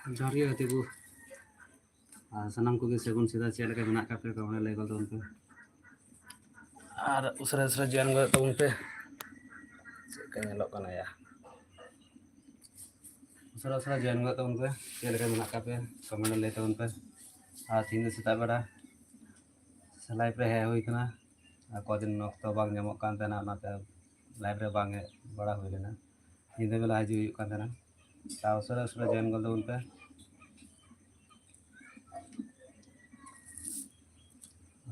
ᱡᱚᱦᱟᱨ ᱜᱮ ᱜᱟᱛᱮ ᱠᱚ ᱟᱨ ᱥᱟᱱᱟᱢ ᱠᱚᱜᱮ ᱥᱟᱹᱜᱩᱱ ᱥᱮᱛᱟᱜ ᱪᱮᱫ ᱞᱮᱠᱟ ᱢᱮᱱᱟᱜ ᱠᱟᱜ ᱯᱮᱭᱟ ᱠᱚᱢᱮᱱᱴ ᱞᱟᱹᱭ ᱜᱚᱫ ᱛᱟᱵᱚᱱ ᱯᱮ ᱟᱨ ᱩᱥᱟᱹᱨᱟ ᱩᱥᱟᱹᱨᱟ ᱡᱚᱭᱮᱱ ᱜᱚᱫ ᱛᱟᱵᱚᱱ ᱯᱮ ᱪᱮᱫ ᱞᱮᱠᱟ ᱧᱮᱞᱚᱜ ᱠᱟᱱᱟ ᱭᱟ ᱩᱥᱟᱹᱨᱟ ᱩᱥᱟᱹᱨᱟ ᱡᱚᱭᱮᱱ ᱜᱚᱫ ᱛᱟᱵᱚᱱ ᱯᱮ ᱪᱮᱫ ᱞᱮᱠᱟ ᱢᱮᱱᱟᱜ ᱠᱟᱜ ᱯᱮᱭᱟ ᱠᱚᱢᱮᱱᱴ ᱞᱟᱹᱭ ᱛᱟᱵᱚᱱ ᱯᱮ ᱟᱨ ᱛᱤᱦᱤᱧ ᱫᱚ ᱥᱮᱛᱟᱜ ᱵᱮᱲᱟ ᱞᱟᱭᱤᱵᱷ ᱨᱮ ᱦᱮᱡ ᱦᱩᱭ ᱠᱟᱱᱟ ᱟᱨ ᱠᱚᱫᱤᱱ ᱚᱠᱛᱚ ᱵᱟᱝ ᱧᱟᱢᱚᱜ ᱠᱟᱱ ᱛᱟᱦᱮᱱᱟ ᱚᱱᱟᱛᱮ ᱞᱟᱭᱤᱵᱷ ᱨᱮ ᱵᱟᱝ ᱦᱮᱡ ᱵᱟᱲᱟ ᱦᱩᱭ ᱞᱮᱱᱟ ᱧᱤᱫᱟᱹ ᱵᱮᱞᱟ ᱦᱤᱡᱩᱜ ᱦᱩᱭᱩᱜ ᱠᱟᱱ ᱛᱟᱦᱮᱱᱟ ᱛᱟᱣ ᱩᱥᱟᱹᱨᱟ ᱩᱥᱟᱹᱨᱟ ᱡᱚᱭᱮᱱ ᱜᱚᱫ ᱛᱟᱵᱚᱱ ᱯᱮ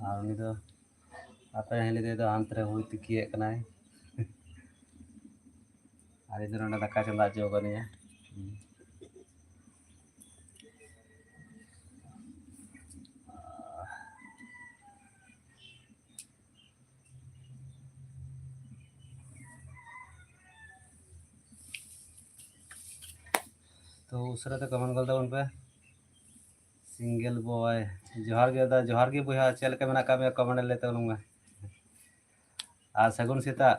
ᱟᱨ ᱩᱱᱤ ᱫᱚ ᱟᱯᱮ ᱦᱤᱞᱤ ᱫᱚ ᱦᱟᱱᱛᱮ ᱨᱮ ᱦᱩᱭ ᱛᱤᱠᱤᱭᱮᱫ ᱠᱟᱱᱟᱭ ᱟᱨ ᱤᱧ ᱫᱚ ᱱᱚᱰᱮ ᱫᱟᱠᱟ ᱪᱚᱸᱫᱟ ᱦᱚᱪᱚ ᱠᱟᱹᱫᱤᱧᱟ तो उस कमेंट कर तबन पे सिंगल बॉय जोहार गे दा जोहार गे बोया चल के मेना का कमेंट लेते उनमे आ सगुन सेता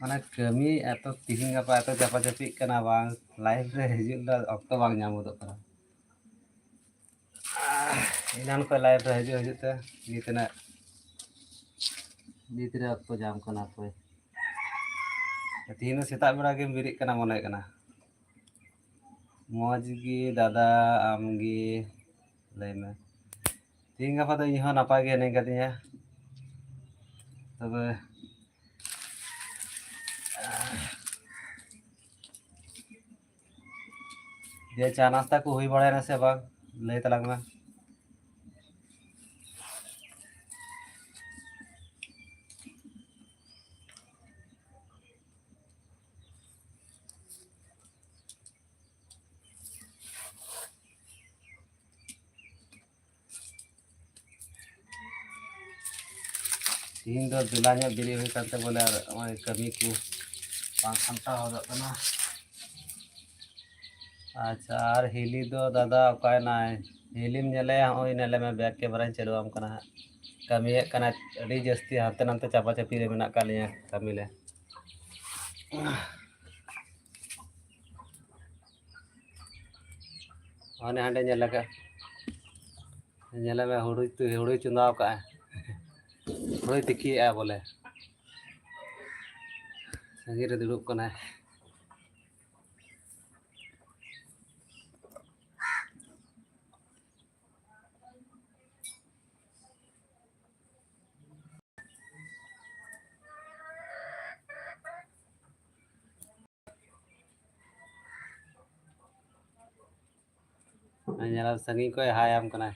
माने कमी एत तिहिन गापा एत चापा चापी कना बांग लाइफ रे हिजुग दा ऑक्टो बांग नाम दो कना इनान को लाइफ रे हिजुग ते नीत रे ऑक्टो जाम कना कोई तिहिन सेता बेड़ा के बिरिक कना मने कना मौज गी दादा आमगी लय में तिहिन गापा तो इहो नापाय गे हेने कदिया तबे ये चा नाश्ता को हुई बड़ा से बाग लय तलांग में तीन दो बेला बिरी हुई करते बोले कमी को पाँच घंटा हो जाता अच्छा और हिली दो दादा ओकाय ना हिलीम नेले होई नेले में बैग के बरान चलवाम कना कमी कना अड़ी जस्ती हाते नाते चापा चापी रे मेना का लिया कमी ले आने हांडे नेले का नेले में हुड़ी चुंदाव का हुड़ी तिकी आ बोले संगी रे दुड़ुब कना नेला संगी को हाय आम कना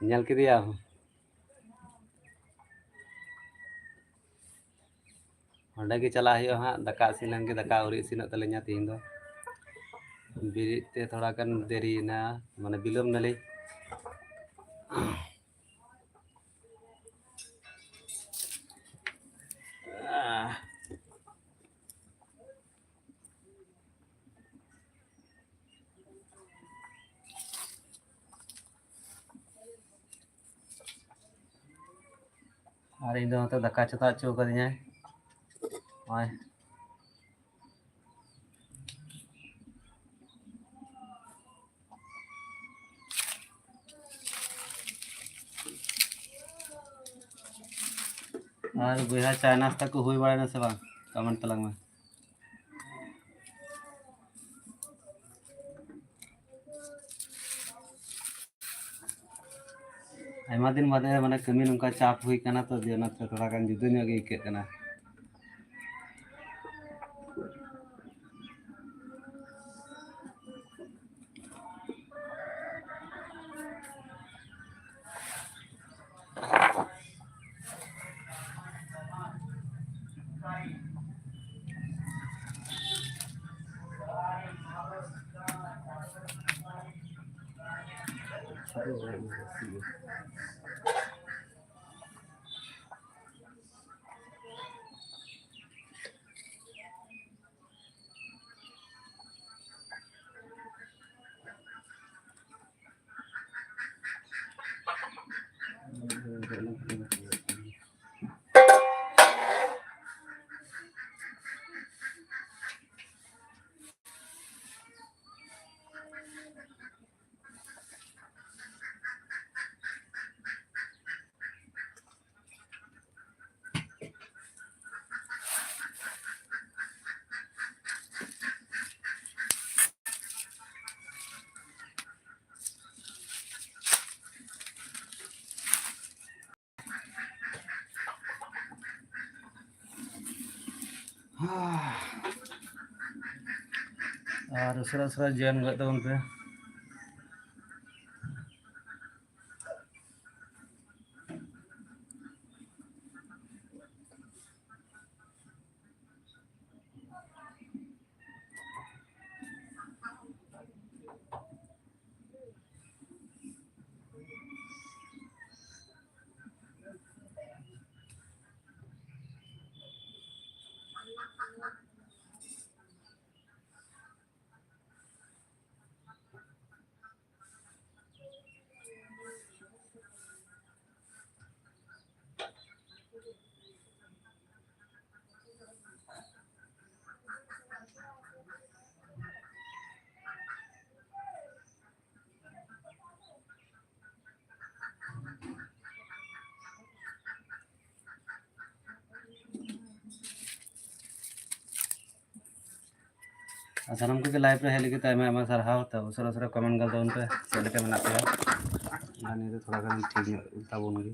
नेल किदिया अंडे की चला है हाँ दाका इसिन के दाका उरी इसिन तलिया तीन दो बिरिते थोड़ा कन देरी ना माने बिलोम नली और इन दो दाका चता चो कदिया ओय और बुढ़ा चाय नाश्ता को हुई बड़ा से बा कमेंट तलंग में आयमा दिन बाद माने कमी नंका चाप हुई कना तो जे ना थोड़ा गान जुदा ᱧᱚᱜ गे इके कना আর ᱩᱥᱟᱹᱨᱟ ᱡᱚᱭᱮᱱ ᱜᱚᱫ ᱛᱟᱵᱚᱱ ᱯᱮ। ᱥᱟᱱᱟᱢ ᱠᱚᱜᱮ ᱞᱟᱭᱤᱵ ᱨᱮ ᱦᱮᱡ ᱞᱟᱹᱜᱤᱫ ᱟᱭᱢᱟ ᱟᱭᱢᱟ ᱥᱟᱨᱦᱟᱣ। ᱛᱚ ᱩᱥᱟᱹᱨᱟ ᱠᱚᱢᱮᱱᱴ ᱜᱚᱫ ᱛᱟᱵᱚᱱ ᱯᱮ ᱪᱮᱫ ᱞᱮᱠᱟ ᱢᱮᱱᱟᱜ ᱯᱮᱭᱟ। ᱟᱨ ᱱᱤᱭᱟᱹ ᱫᱚ ᱛᱷᱚᱲᱟ ᱜᱟᱱ ᱴᱷᱤᱠ ᱧᱚᱜ ᱛᱟᱵᱚᱱ ᱜᱮ।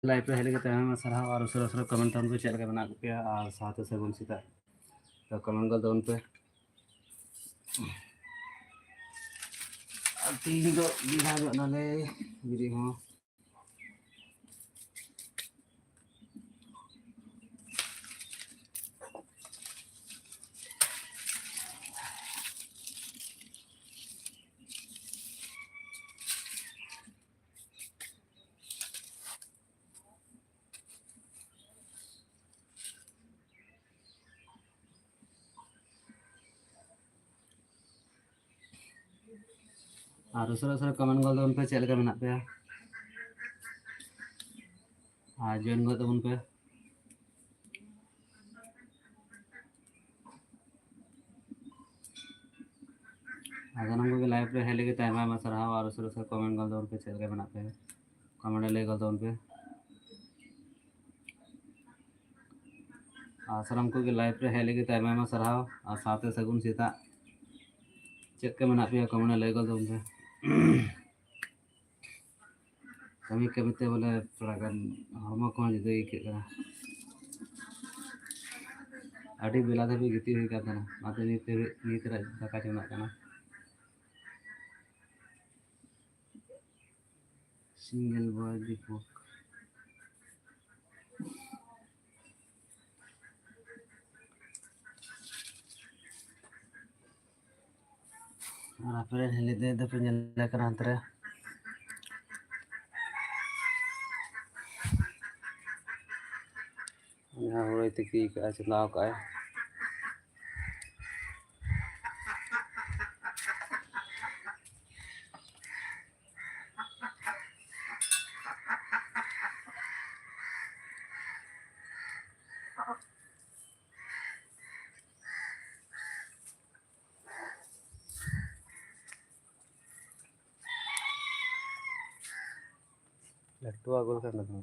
लाइव पे हेले के तमाम सारा और उस कमेंट तब चल के बना पे और साथ सगुन सीता तो कमेंट कर दो उन पे तीन दो बिना नाले बिरी हो और उस कमेंट कर दो उन पे चल के बना पे और जॉइन कर दो उन पे अगर हमको लाइव पे हेले के टाइम में सर और उस कमेंट कर दो उन पे चल के बना पे कमेंट ले कर दो उन पे और सर हमको लाइव पे हेले के टाइम में सर और साथ सगुन सीता चेक के मना पे कमेंट ले कर दो उन पे कमी कमीते बोले थोड़ा गान हड़मा को जुदा इकना अभी बेला धाबी गिती हुई का नीत दाका चुना करना सिंगल बॉय दीपक और अपने हेले दे दे पे जल्ला करना अंतरे यहाँ हो रही थी कि चलाओ का है लट्टू आगोल करना था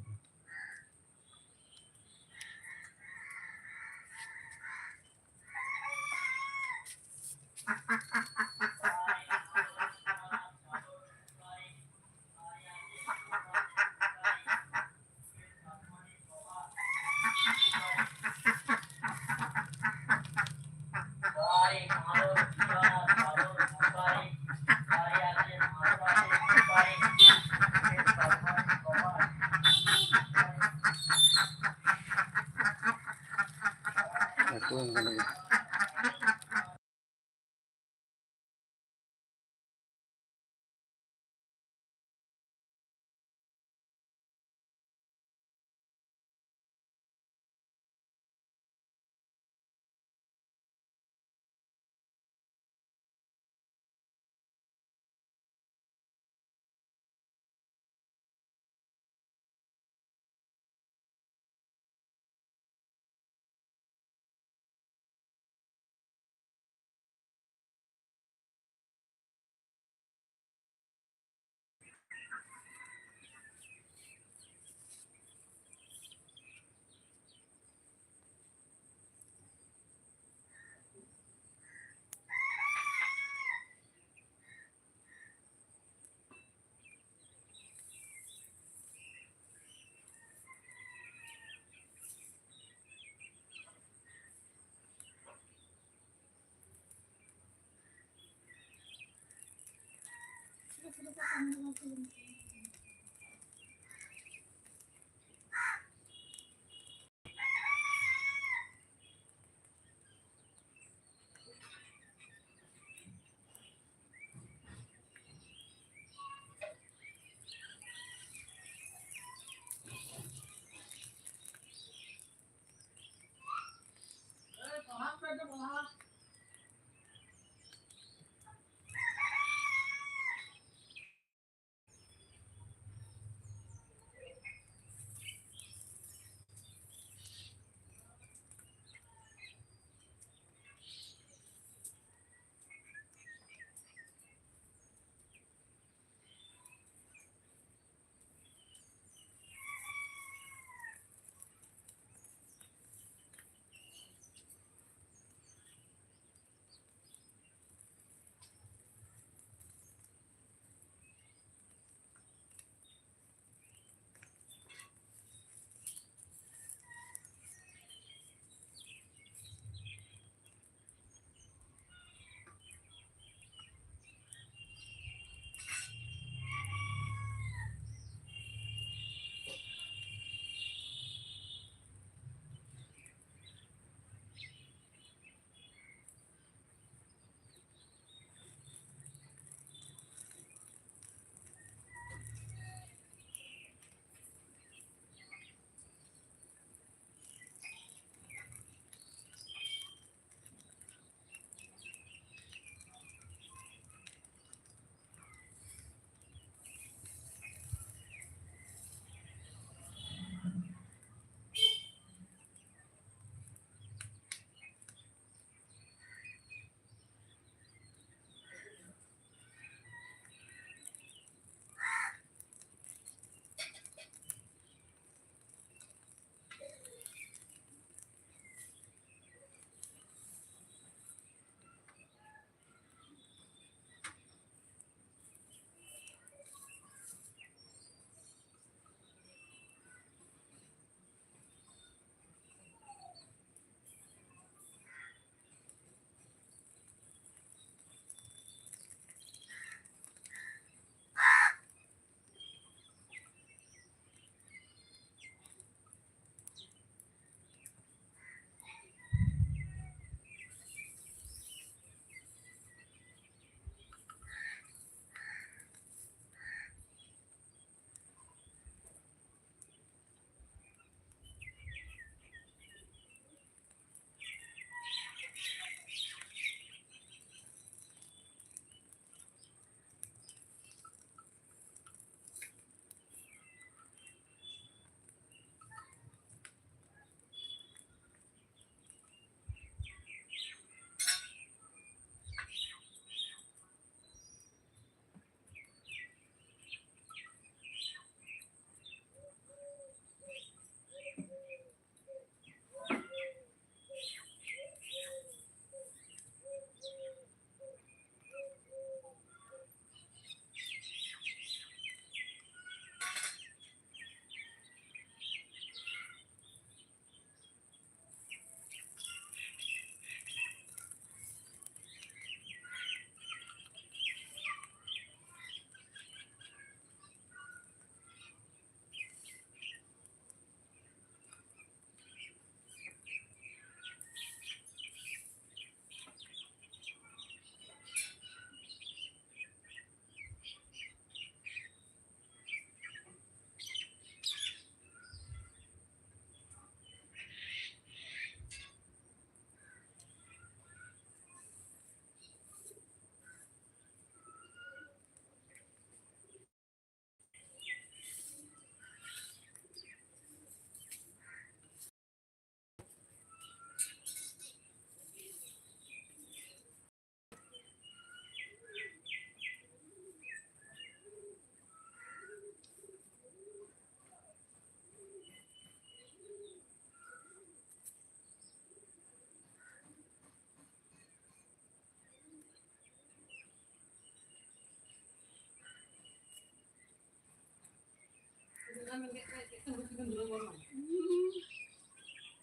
लट्टू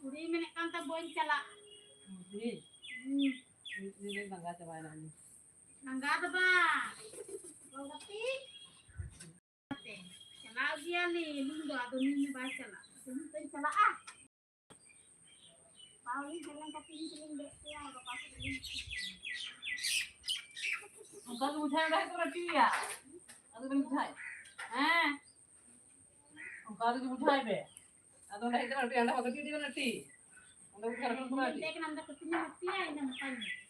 Udah menek kanta boin cala. Ini bangga coba lagi. Enggak ada, Pak. Kalau tapi, salah dia nih, lu udah ada nih baca lah. Ini salah ah. Paling jalan kaki ini deh, ya, udah pasti ini. Engkau tuh udah itu berarti ya? Aku tuh udah. Engkau tuh udah be. Aku udah itu berarti anda waktu itu berarti. Anda bukan orang berarti. Kita kan anda kesini berarti ya ini makanya.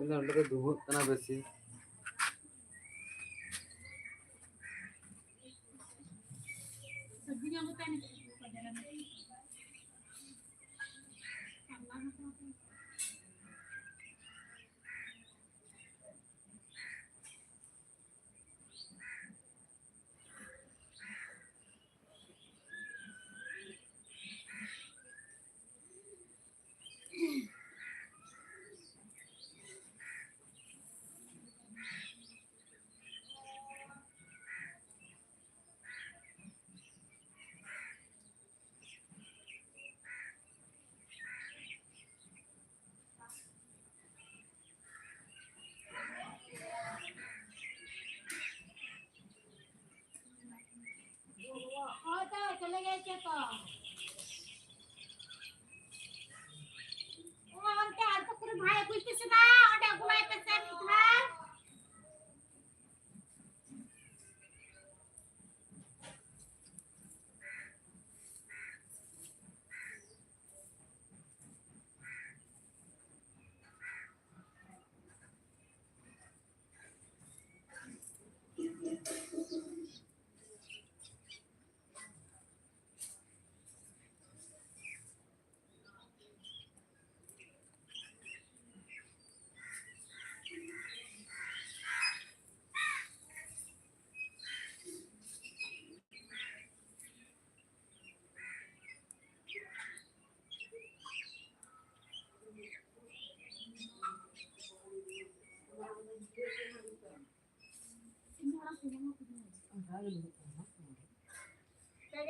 ওটাকে দুপুর না বেশি চলে গেছে তো ও আমাকে আর তো করে ভাই বুঝতেছ না ওটা গুলাইতেছে মিথ্যা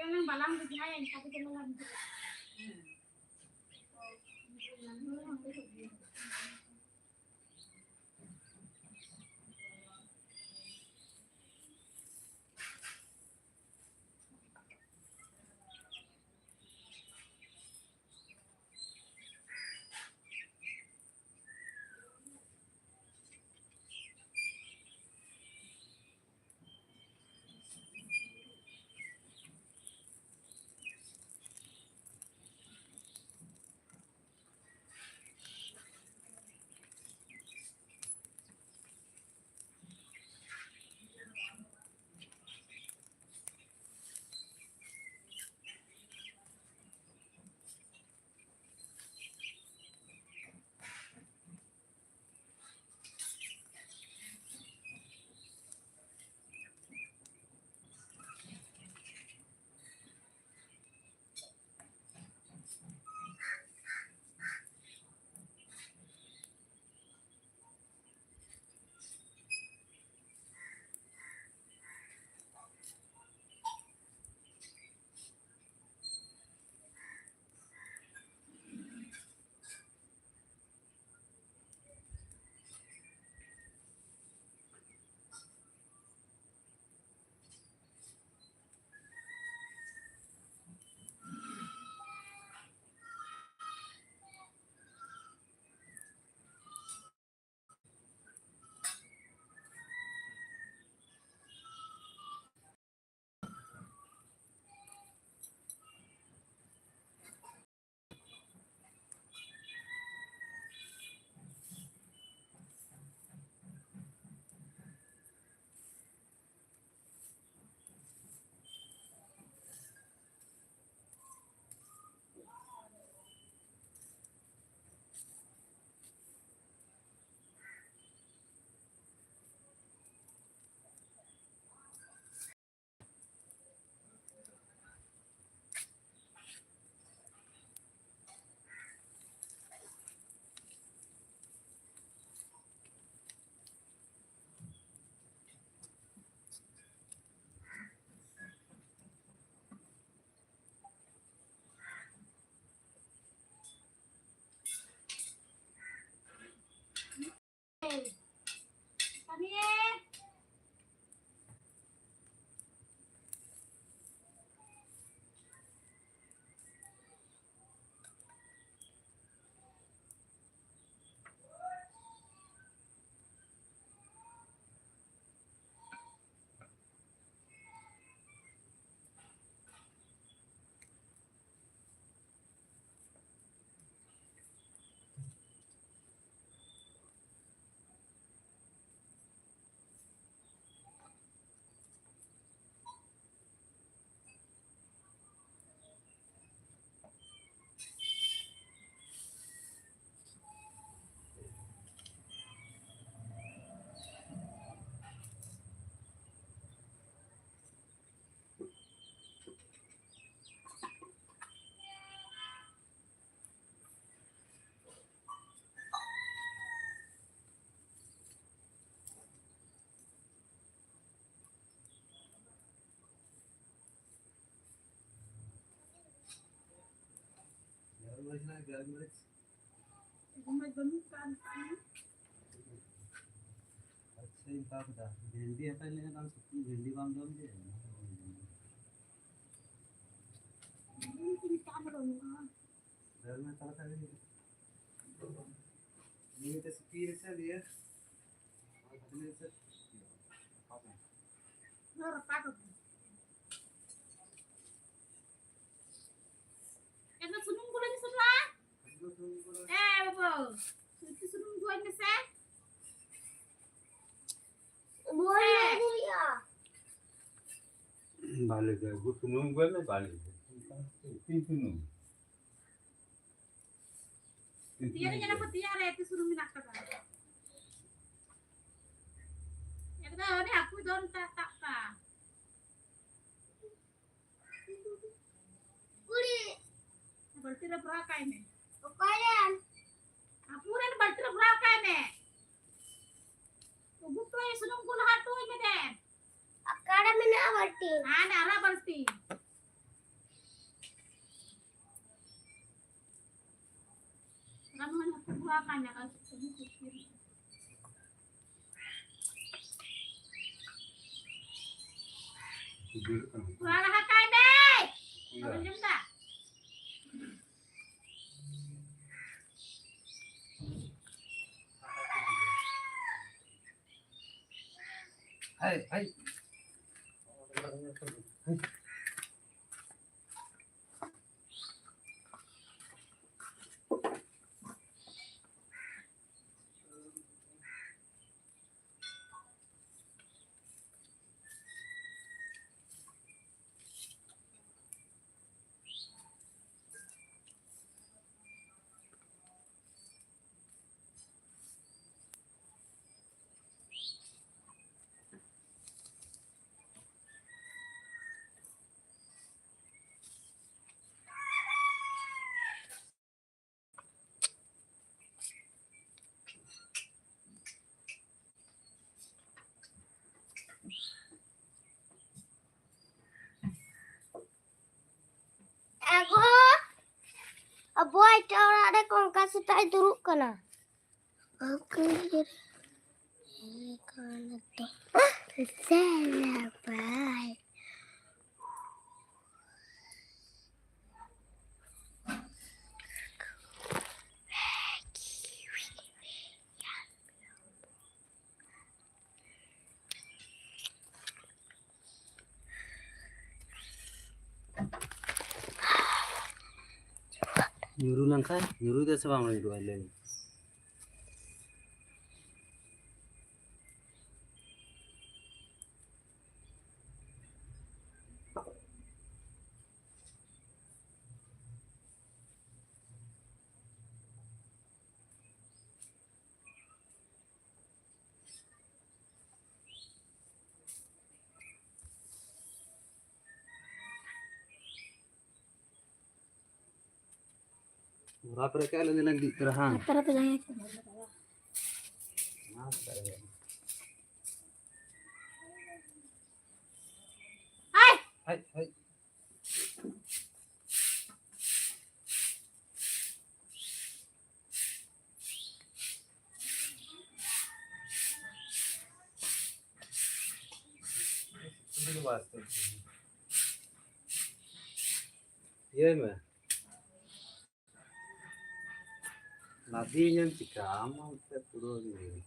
yang balang begini yang tapi jangan lagi. Kami menemukan अच्छा इनका पता भिंडी है पहले ना भिंडी बाम जम दे घर में तला था ये तो स्पीड से दिया और अपने से Kena sunung bulan sebelah. Bapak. Itu sunung bulan masa. Bulan ya. Balik ke gue gunung gue nih balik itu gunung Dia ni jangan petiara itu sunung minak kata. Ya kita ni aku don tak ka. Puri. Baltira berapa ini? Pokoknya. Apuran baltira berapa ini? Ubu tu yang sunung gula hatu ini deh. Akada mina balti. Ada arah balti. banyak kan sedikit. tidur kan. Wala hakai deh. Iya. Mau minum tak? Hai, hai. Aku boy orang ada kong kasih tak turuk kana. Aku jadi kana tu. Salah bye. Nyuruh langkai, nyuruh dia sebang lagi dua lain. Berapa mereka lagi nanti terahan? Rata-rata jangan. Hai, Hai, hai. Ini pasti. Iya mah. Nadinya jika amal turun ini.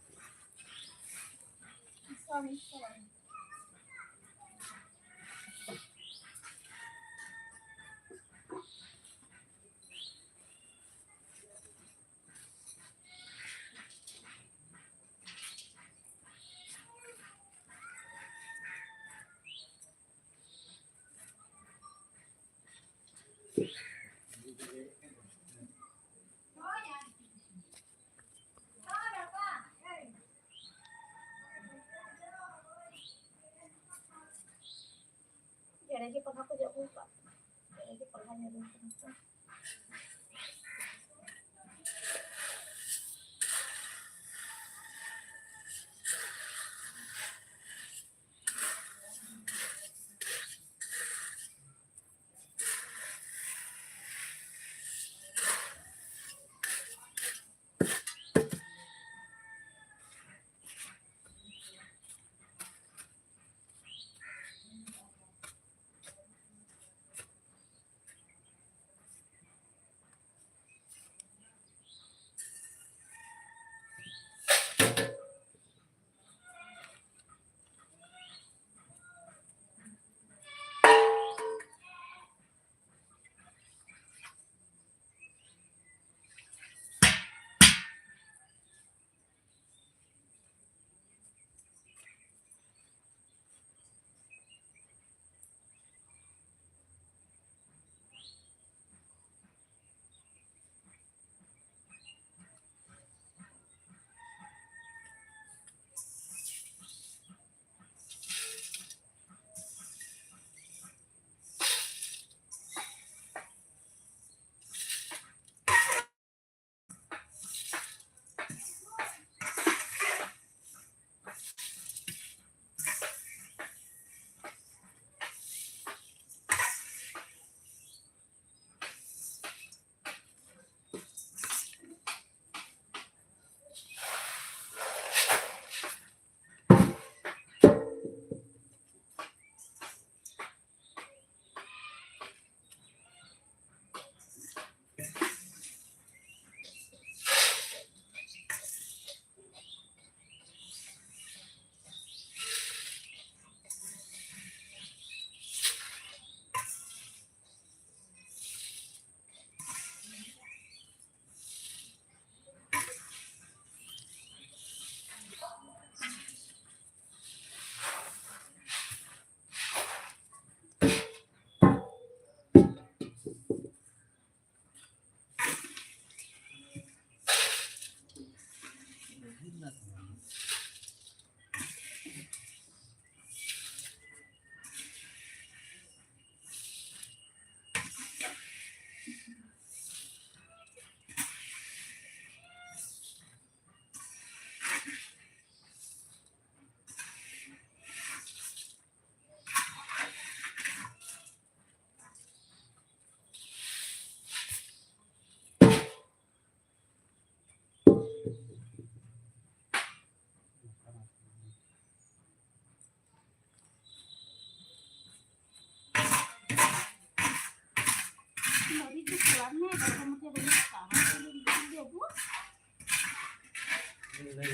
Jadi pernah aku jauh lupa. Jadi pernah nyuruh.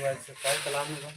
व्हायचं काय त्याला आम्ही का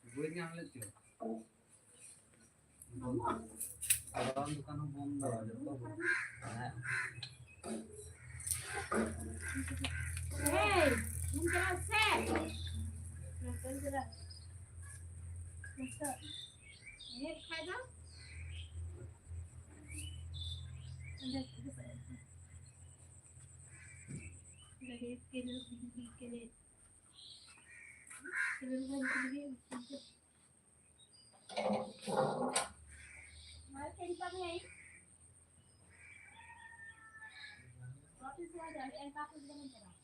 বই নিয়ে আনলে ছিল আরাম দোকান বন্ধ হ্যাঁ Hey, nunca sé. Ini kaya dah. Mari kita nih. Roti semua dari engkau sudah mencerah.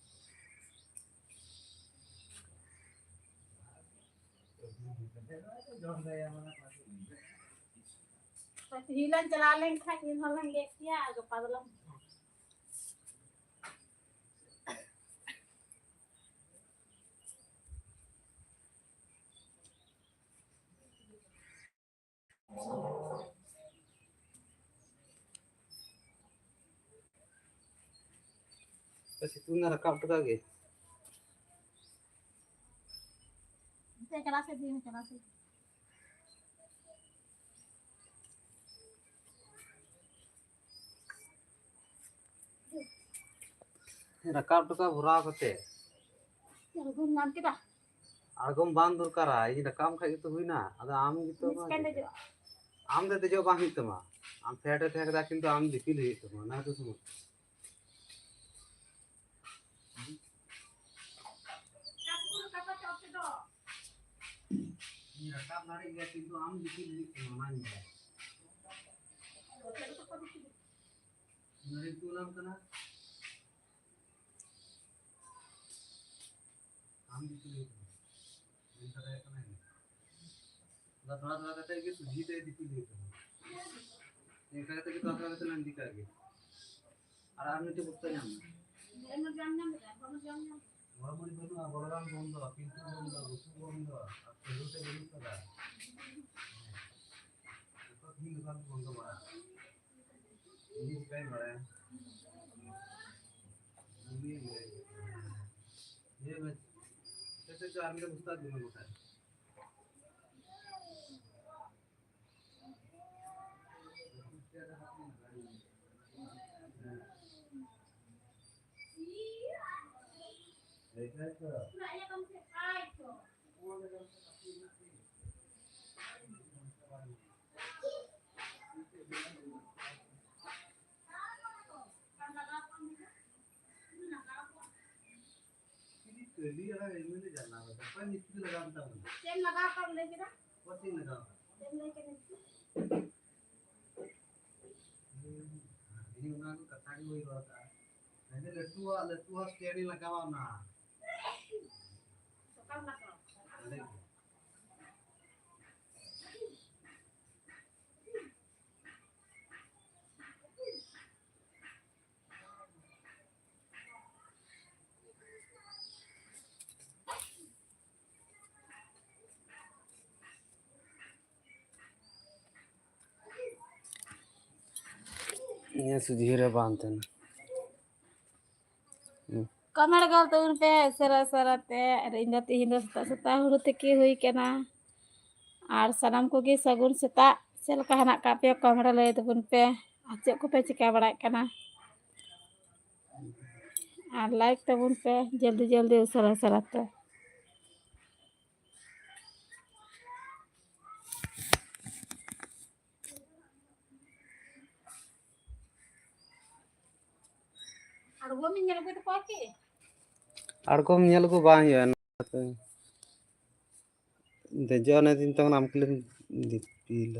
Pasti hilang celaleng kan hilang ya agak padahal. Bas itu na rakap to kage. Saya kelasnya di kelasnya. rakap to ka bhura kate Yang gue nanti dah. आगम बांध दरकारा ई रकाम खाई तो हुई ना अदा आम गितो Miskin deh juga. आम दे जो बांध तमा आम फेटे फेकदा किंतु आम दिपिल हुई तमा ना तो सुनो Kasih kata coba dong. ई रकाम नारे गया किंतु आम दिपिल हुई तमा मान जाए नरे तू नाम कना आम दिपिल हुई तमा इन तरह कना है दा थोड़ा थोड़ा कहते हैं कि सुजी ते दिपिल हुई तमा ये कहते कि तो थोड़ा थोड़ा नंदी कागे আর আমি তো বুঝতে জানি Jangan jangan jangan jangan. বড়মনি বলু না বড়রাম বন্ধ কিন্তু বন্ধ রসু বন্ধ আর তেলুতে বলু করা তো তিন দোকান বন্ধ করা ये काय बड़ा है ये मैं कैसे चार मेरे उस्ताद भी होता है Nah, ya kamu sepai tuh. लिए अगर इनमें नहीं जाना होता पर निश्चित लगाता हूँ Saya lagi apa lagi dah? पति लगा Saya lagi nih. ini उन्हें को कथा की वही बात है मैंने लट्टू स्टेडी लगावा ना Sekarang lah. ये सुधीर बांधते हैं Kamera gal tuh pe sera-sera te rinda tihinda seta huru teki hui kena ar sanam kogi sagun seta sel kahana kape kamera lay tubun pe acek ko pe cika barak kena ar like tubun pe jaldi sera-sera te ar gua minyak gue tuh pakai आड़कोम नेल को बांग या देजो ने दिन तक नाम क्लिम दिपील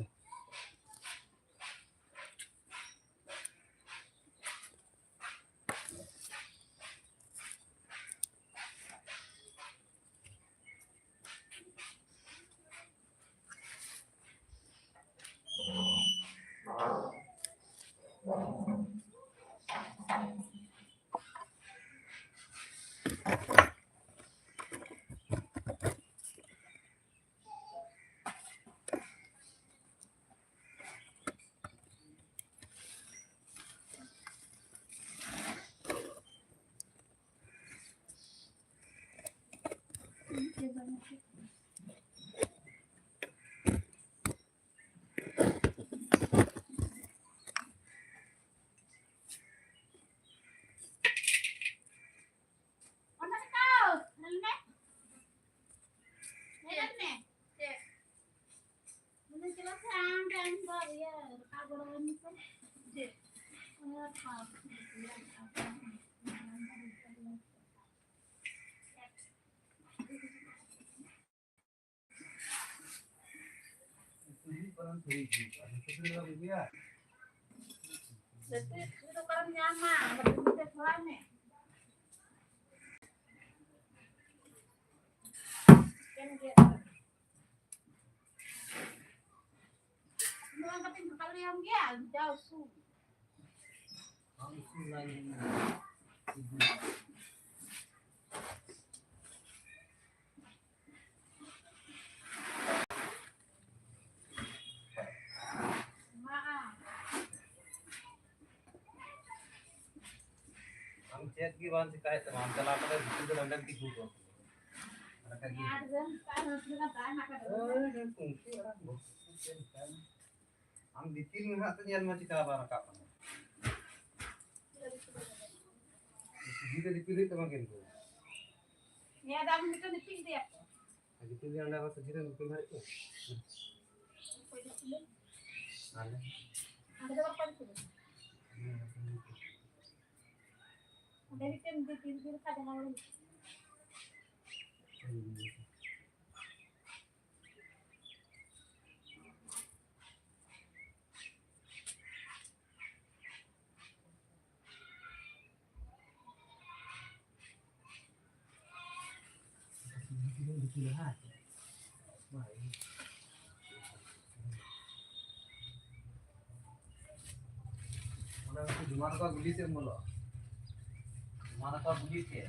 Itu kan nyaman, lebih bisa suaranya. Kan dia. Mau angkatin bekal yang dia jauh su. Maaf. हम चेक की बात शिकायत है हम चला कर बिल्कुल लंदन की छूट हो Ada kan sudah tak nak ada. हम दिखी नहीं हाथ यार मत का बार का जीते दिखी तो मगन को Ya dah mungkin itu dia. दिखी ले अंडा बस जीते दिखी मार के आले Ada apa itu? Ada kan di pinggir kada lalu. जुमान का गुली से बोलो जुमान का गुली से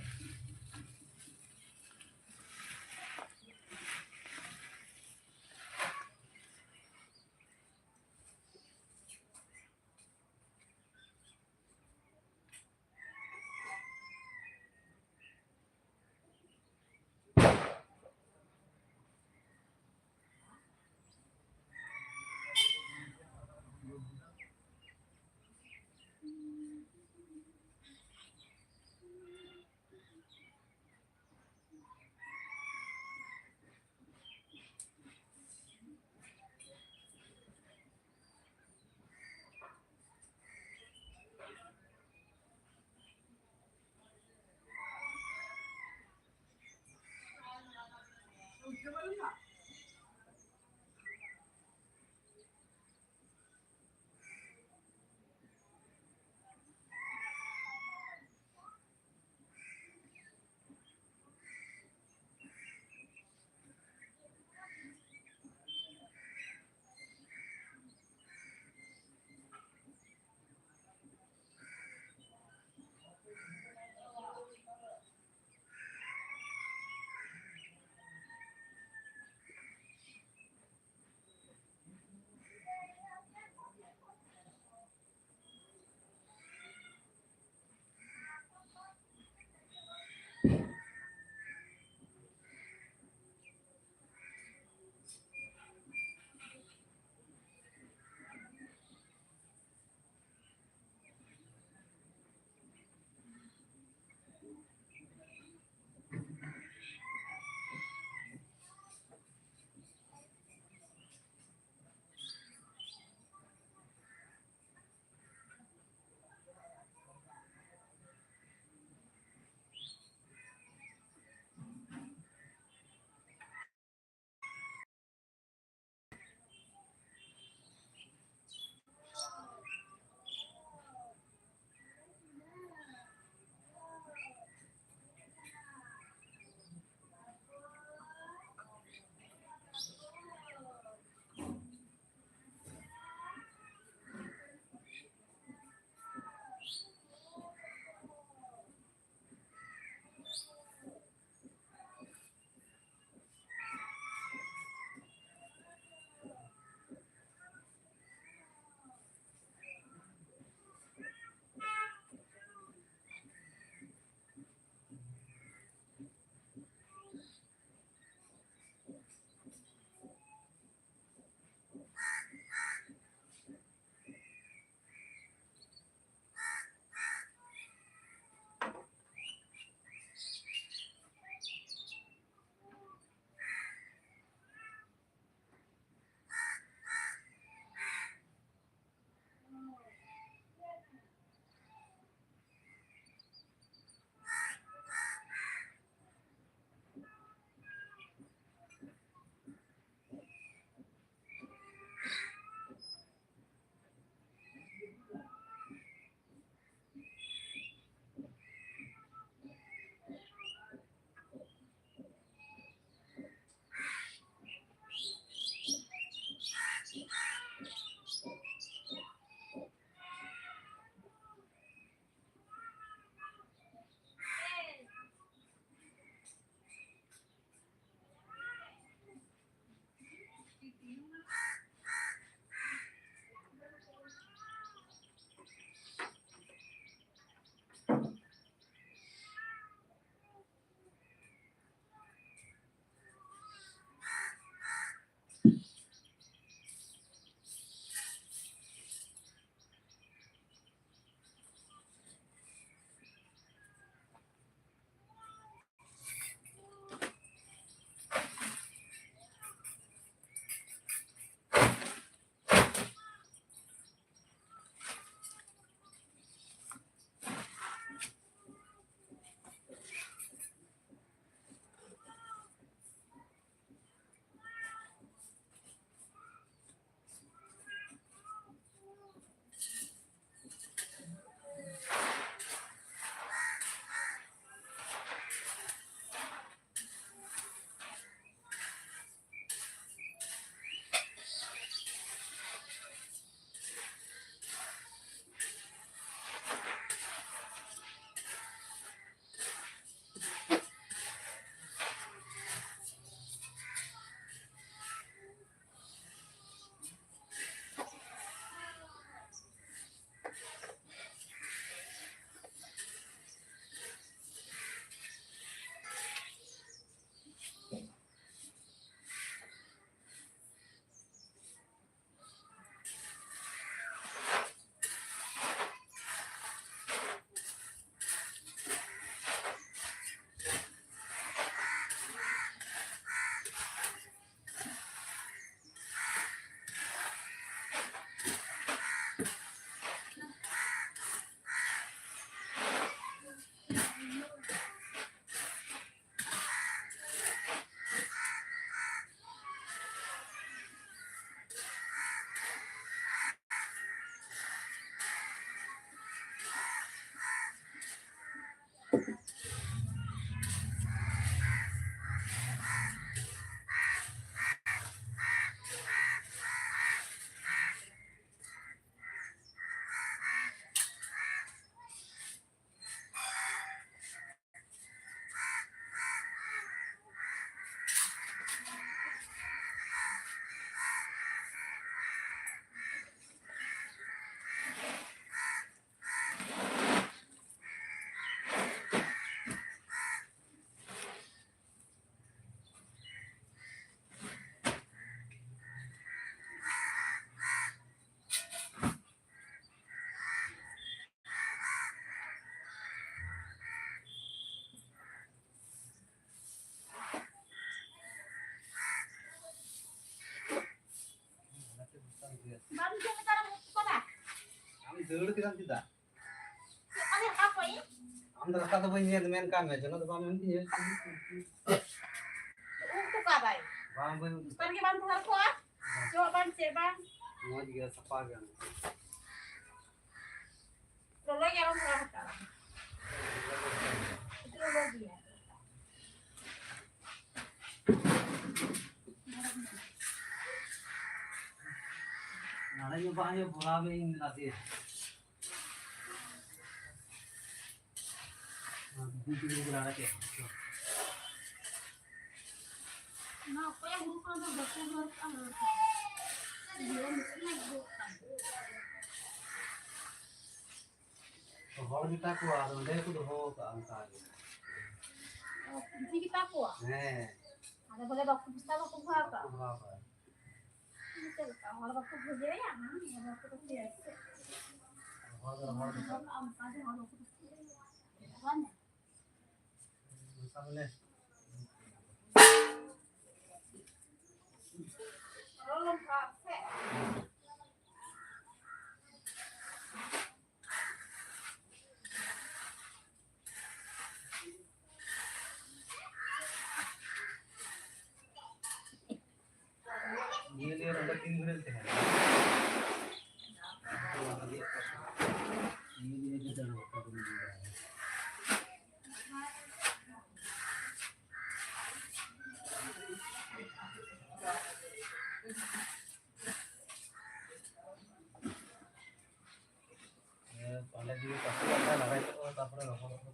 dulu kita tidak. Ada apa ini? Antara kata punya main kami, jangan lupa main dia. Untuk apa ya? Bang pun Pergi bantu aku ah. Coba bantu bang. mau juga sepagan. Terus lagi orang berapa? Itu lagi ya. Nadanya banyak bola main nanti. Itu berada ke. Nah, apa yang bukan udah keluar Kalau kita kuat, dia itu doh ke angka. Kunci kita kuah. Ada boleh waktu bisa waktu berapa? Berapa? Betul, kalau waktu kerja ya, waktu kerja. Kalau apa sih kalau waktu kerja? Banyak. Sampai Kalau kafe. ini orang 3 bulan teh. Ini dia dah waktu ini. Paling dia pasti akan ada itu tak pernah apa.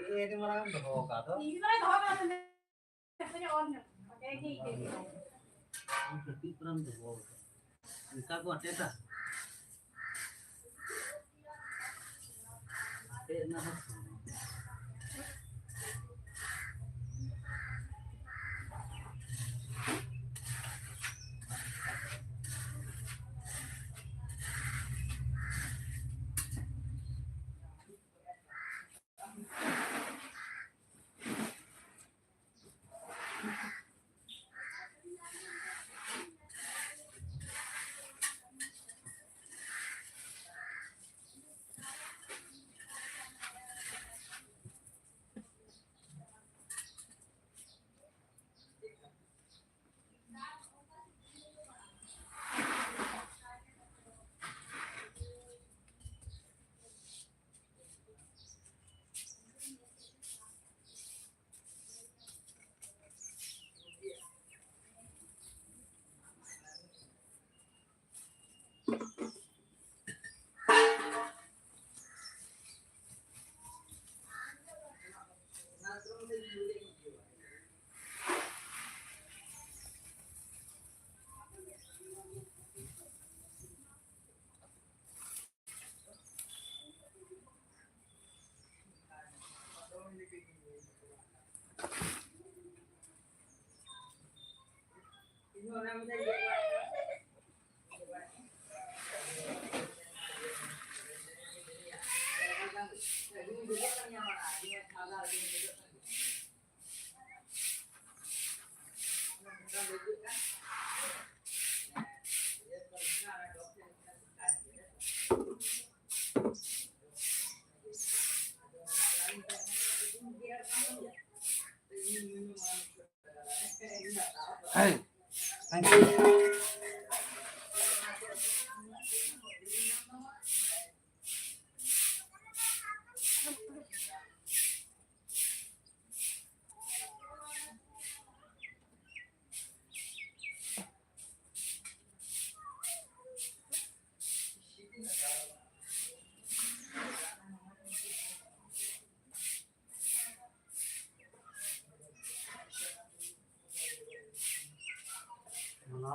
Ini orang doh kata. Ini kan doa kan sebenarnya on. Pakai gini. Berarti pernah doh. Kita gua ada. Ada nama. Hey, thank you.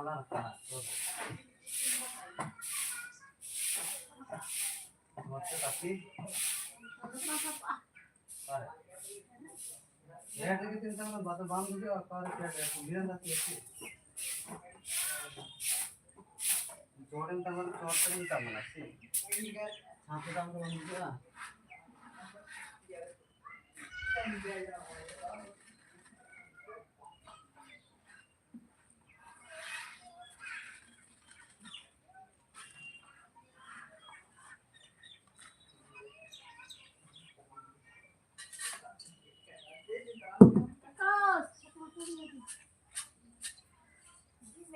Malah kalah. Mati tapi. Ya, ini kita sama batu bang juga apa ada kemudian nanti itu. Jordan tangan Jordan kita mana sih? Sampai tangan juga.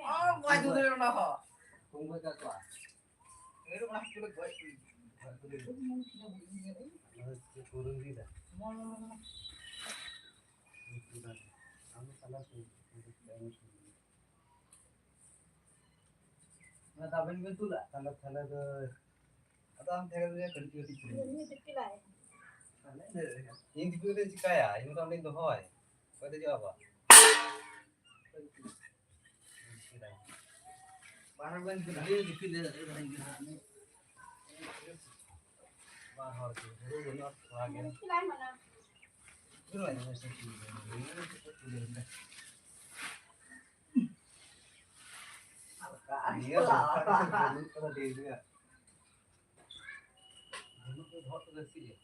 Oh, buat itu dari mana kok? Tunggu ke tua. Itu masih kulit buat. Turun tidak. Kamu salah tuh. Nah, tapi betul lah. Kalau ke atau am dia kerja di sini. Ini juga dia kaya. Ini kan itu hoy. Kau itu apa? Bahar ban dia dipilih dari orang ini. Bahar itu benar lagi. Itu lah yang saya Iya, kalau dia juga. Dulu tuh hot tuh sih ya.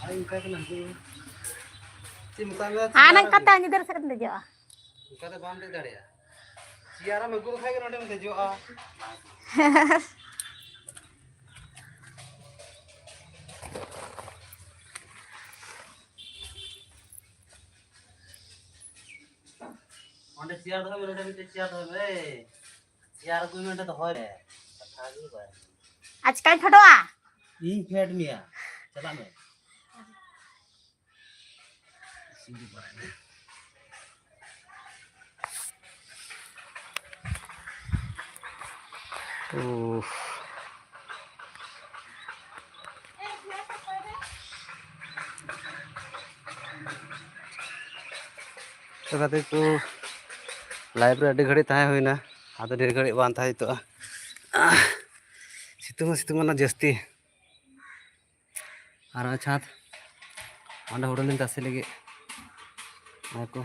Ay, kaya nanti. Sim kami. Anak kata nyidar sakit dejo. Kata bam dek dari ya. Siara meguru kaya nanti mesti joa. Onde siar dah boleh nanti siar dah be. Siar aku ini nanti dah hoy. Kata be. आज कल फटवा Ih, fed mia. Cakap me. Sini barang. तो कहते तो live रे घड़ी तहाँ हुई ना आदो ढेर घड़ी बांध था तो सितुंग ना जस्ती और छात अंडा हुडलिन तासे लगे को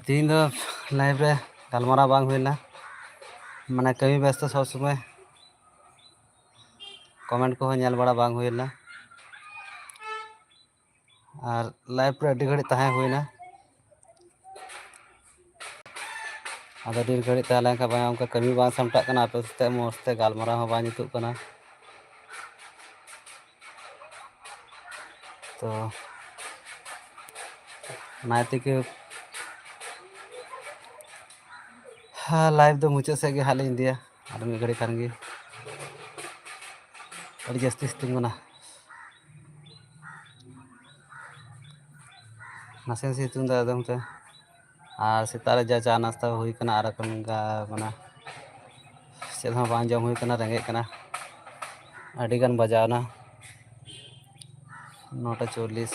तीन दो लाइव रे गलमारा बांग हुई ना माने कमी व्यस्त सब समय कमेंट को नेल बड़ा बांग हुई ना और लाइव रे अड्डी घड़ी तहाँ हुई ना आदो ढेर घड़ी तहलें का बाय उनका कमी बांग सामटा कना आपे सते मस्ते गलमारा हो बांग जुतुक कना तो नायते के हाँ लाइव दो मुझे से हाल इंडिया और मी घड़ी खान गी अड़ी जस्ती सितुंग ना नासे सितुंग दा एकदम ते और सेतारे जा चा नाश्ता हुई कना और का मना चेद हाँ बांग जम हुई कना रेंगे कना अड़ी गान बजावना 9:40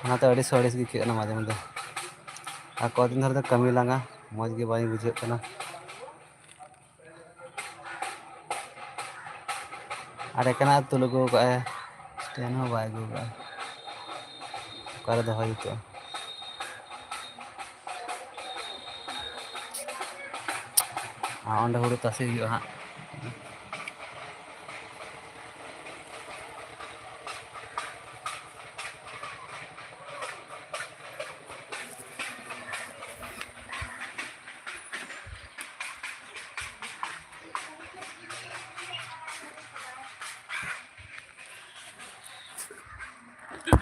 ᱚᱱᱟᱛᱮ ᱟᱹᱰᱤ ᱥᱚᱨᱮᱥ ᱜᱮ ᱟᱹᱭᱠᱟᱹᱜ ᱠᱟᱱᱟ ᱢᱟঝে ᱢᱟঝে ᱟᱨ ᱠᱚᱫᱤᱱ ᱫᱷᱚᱨᱮ ᱫᱚ ᱠᱟᱹᱢᱤ ᱞᱟᱸᱜᱟ ᱢᱚᱡᱽ ᱜᱮ ᱵᱟᱝ ᱵᱩᱡᱷᱟᱹᱜ ᱠᱟᱱᱟ ᱟᱨ ᱮᱠᱮᱱᱟᱜ ᱛᱩᱞ ᱟᱹᱜᱩ ᱠᱟᱜᱼᱟᱭ ᱥᱴᱮᱱ ᱦᱚᱸ ᱵᱟᱭ ᱟᱹᱜᱩ ᱠᱟᱜᱼᱟ ᱚᱠᱟᱨᱮ ᱫᱚᱦᱚᱭ ᱦᱩᱭᱩᱜᱼᱟ ᱚᱸᱰᱮ ᱦᱩᱲᱩ ᱛᱟᱥᱮ ᱦᱩᱭᱩᱜᱼᱟ ᱦᱟᱸᱜ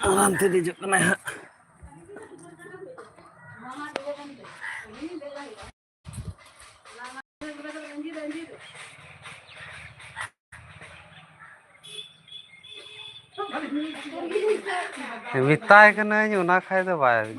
Nanti dijuk kena ya. Mitai kena nyuna khai to bai.